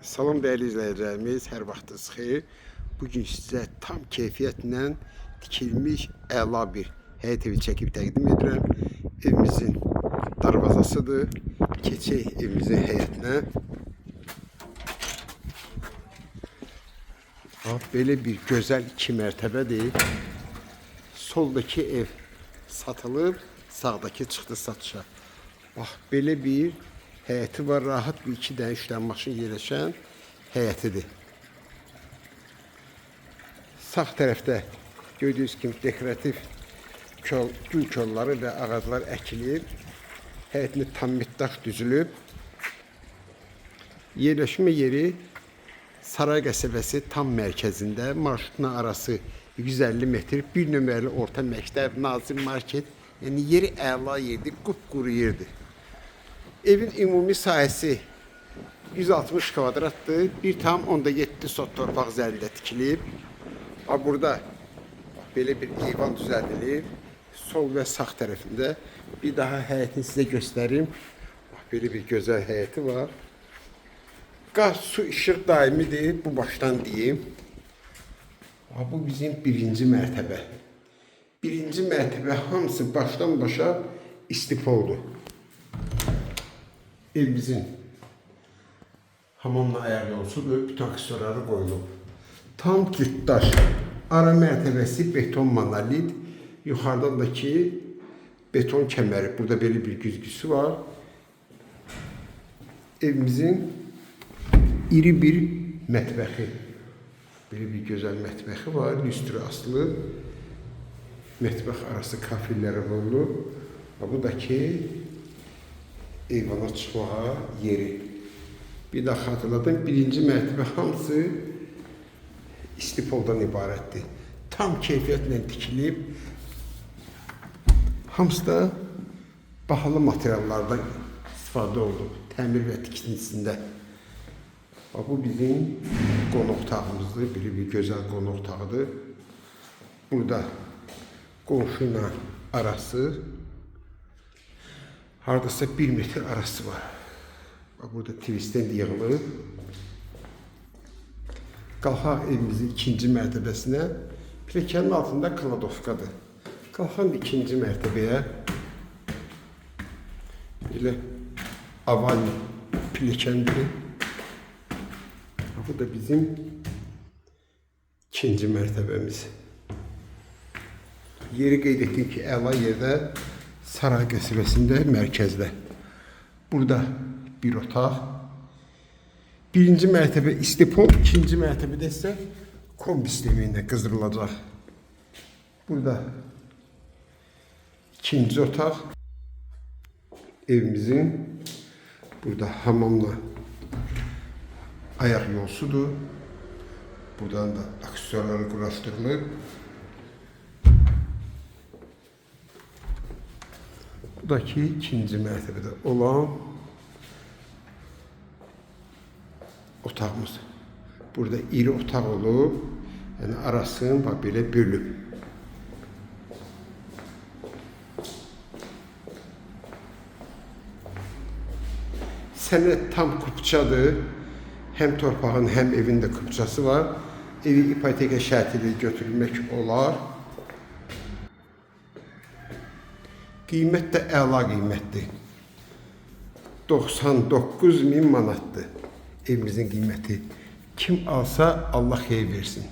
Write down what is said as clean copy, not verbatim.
Salam değerli izləyicilərimiz, hər vaxtınız xeyir. Bugün sizə tam keyfiyyətlə tikilmiş əla bir həyət evi çəkib təqdim edirəm. Evimizin darvazasıdır. Keçək evimizin həyətinə. Belə bir gözəl 2 mərtəbədir. Soldakı ev satılıb, sağdakı çıxdı satışa. Bax, belə bir həyəti var, rahat bir 2 dənə 3 dənə maşın yerləşən həyətidir. Sağ tərəfdə gördüyünüz kimi dekorativ gül kolları və ağaclar əkilib. Həyətində tam daş düzülüb. Yerləşmə yeri Saray qəsəbəsi tam mərkəzində, marşrutla arası 150 metr, 1 nömrəli orta məktəb, Nazim market, yəni yeri əla yerdir, qupquru yerdir. Evin ümumi sahəsi 160 kvadratdır. 1,7 sot torpaq üzərində tikilib. Burada belə bir eyvan düzəldilib. Sol və sağ tərəfində. Bir daha həyətini sizə göstərim. Belə bir gözəl həyəti var. Qaz, su, işıq daimidir. Bu başdan deyim. Bu bizim birinci mərtəbə. Birinci mərtəbə hamısı başdan başa istifoldur. Evimizin hamamla ayaq yolsudur, bütün aksesuarları qoyulub. Tam cütdaş, ara mərtəbəsi beton monolit, yuxarıdan da ki beton kəməri, burada belə bir güzgüsü var. Evimizin iri bir mətbəxi, belə bir gözəl mətbəxi var, lüstrü asılı, mətbəx arası kafirlərə qoyulub. Bu da ki eyvana çıxmağa yeri. Bir daha xatırladım, birinci mərtəbə hamısı istifoldan ibarətdir. Tam keyfiyyətlə tikilib, hamısı da bahalı materiallardan istifadə olunub, təmir və tikintisində. Bu bizim qonaq otağımızdır, bir gözəl qonaq otağıdır. Burada qonşu ilə arası hardasa 1 metr arası var. Burada tvisten yığılıb. Qalxaq evimizin 2-ci mərtəbəsinə. Pilləkənin altında kladovkadır. Qalxan 2-ci mərtəbəyə belə avani pilləkəndir. Bu da bizim 2-ci mərtəbəmiz. Yeri qeyd etdim ki, əla yerdə Saray qəsəbəsində, mərkəzdə. Burada bir otaq. Birinci mərtəbə istipol, 2-ci mərtəbədə isə kombi sistemi ilə qızdırılacaq. Burada 2-ci otaq. Evimizin burada hamamla ayaq yolsudur. Buradan da aksesuarları quraşdırılıb. Bu da ki 2-ci mərtəbədə olan otağımız. Burada iri otaq olub, yəni arasını bax belə bölüb. Sənəd tam kupçadır. Həm torpağın, həm evin də kupçası var. Evi ipoteka şərti ilə götürülmək olar. Qiymət də əla qiymətdir. 99.000 manatdır evimizin qiyməti. Kim alsa Allah xeyir versin.